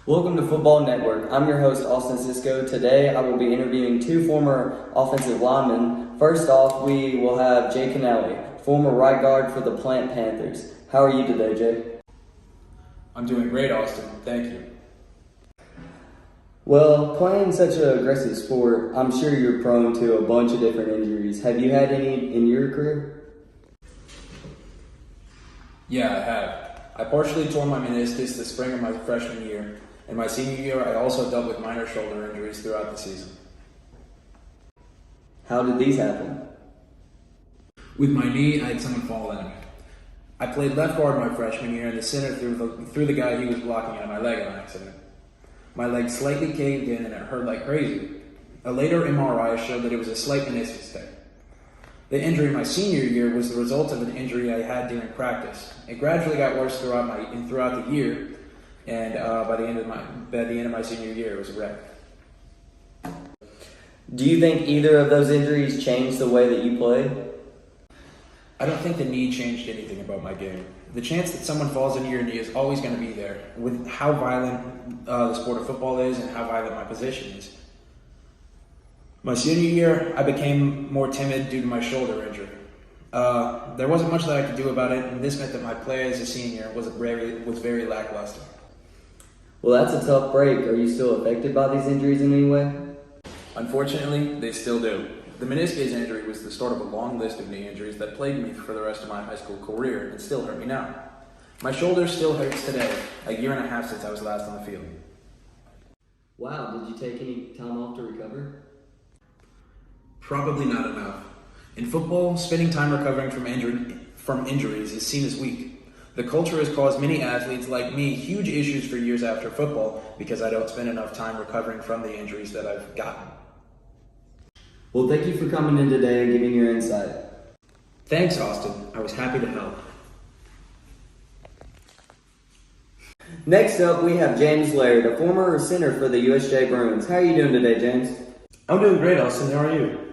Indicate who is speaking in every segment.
Speaker 1: Welcome to Football Network. I'm your host, Austin Cisco. Today, I will be interviewing two former offensive linemen. First off, we will have Jay Canelli, former right guard for the Plant Panthers. How are you today, Jay?
Speaker 2: I'm doing great, Austin. Thank you.
Speaker 1: Well, playing such an aggressive sport, I'm sure you're prone to a bunch of different injuries. Have you had any in your career?
Speaker 2: Yeah, I have. I partially tore my meniscus the spring of my freshman year. In my senior year, I also dealt with minor shoulder injuries throughout the season.
Speaker 1: How did these happen?
Speaker 2: With my knee, I had someone fall in. I played left guard my freshman year, and the center threw the guy he was blocking on my leg on accident. My leg slightly caved in, and it hurt like crazy. A later MRI showed that it was a slight meniscus tear. The injury my senior year was the result of an injury I had during practice. It gradually got worse throughout the year, and by the end of my senior year, it was a wreck.
Speaker 1: Do you think either of those injuries changed the way that you play?
Speaker 2: I don't think the knee changed anything about my game. The chance that someone falls into your knee is always going to be there, with how violent the sport of football is and how violent my position is. My senior year, I became more timid due to my shoulder injury. There wasn't much that I could do about it, and this meant that my play as a senior was very lackluster.
Speaker 1: Well, that's a tough break. Are you still affected by these injuries in any way?
Speaker 2: Unfortunately, they still do. The meniscus injury was the start of a long list of knee injuries that plagued me for the rest of my high school career and still hurt me now. My shoulder still hurts today, a year and a half since I was last on the field.
Speaker 1: Wow, did you take any time off to recover?
Speaker 2: Probably not enough. In football, spending time recovering from injuries is seen as weak. The culture has caused many athletes like me huge issues for years after football because I don't spend enough time recovering from the injuries that I've gotten.
Speaker 1: Well, thank you for coming in today and giving your insight.
Speaker 2: Thanks, Austin. I was happy to help.
Speaker 1: Next up, we have James Laird, a former center for the USJ Bruins. How are you doing today, James?
Speaker 3: I'm doing great, Austin. How are you?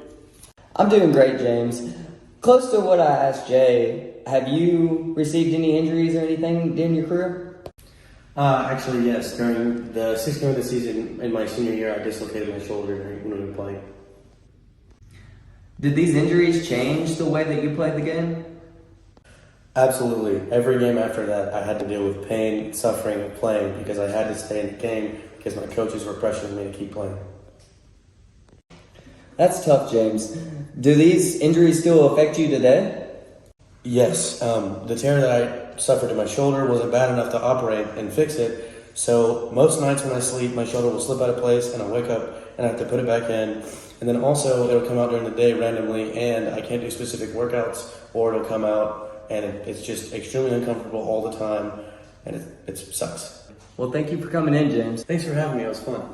Speaker 1: I'm doing great, James. Close to what I asked Jay, have you received any injuries or anything in your career?
Speaker 3: Actually, yes. During the sixth game of the season in my senior year, I dislocated my shoulder when we were playing.
Speaker 1: Did these injuries change the way that you played the game?
Speaker 3: Absolutely. Every game after that, I had to deal with pain, suffering, and playing because I had to stay in the game because my coaches were pressuring me to keep playing.
Speaker 1: That's tough, James. Do these injuries still affect you today?
Speaker 3: Yes. The tear that I suffered in my shoulder wasn't bad enough to operate and fix it. So most nights when I sleep, my shoulder will slip out of place and I'll wake up and I have to put it back in. And then also it'll come out during the day randomly and I can't do specific workouts or it'll come out and it's just extremely uncomfortable all the time and it sucks.
Speaker 1: Well, thank you for coming in, James.
Speaker 3: Thanks for having me. It was fun.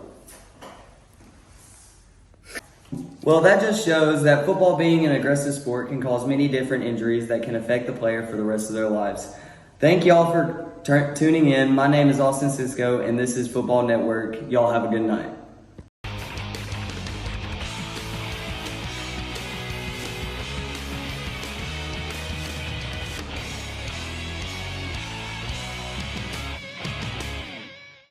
Speaker 1: Well, that just shows that football being an aggressive sport can cause many different injuries that can affect the player for the rest of their lives. Thank y'all for tuning in. My name is Austin Cisco, and this is Football Network. Y'all have a good night.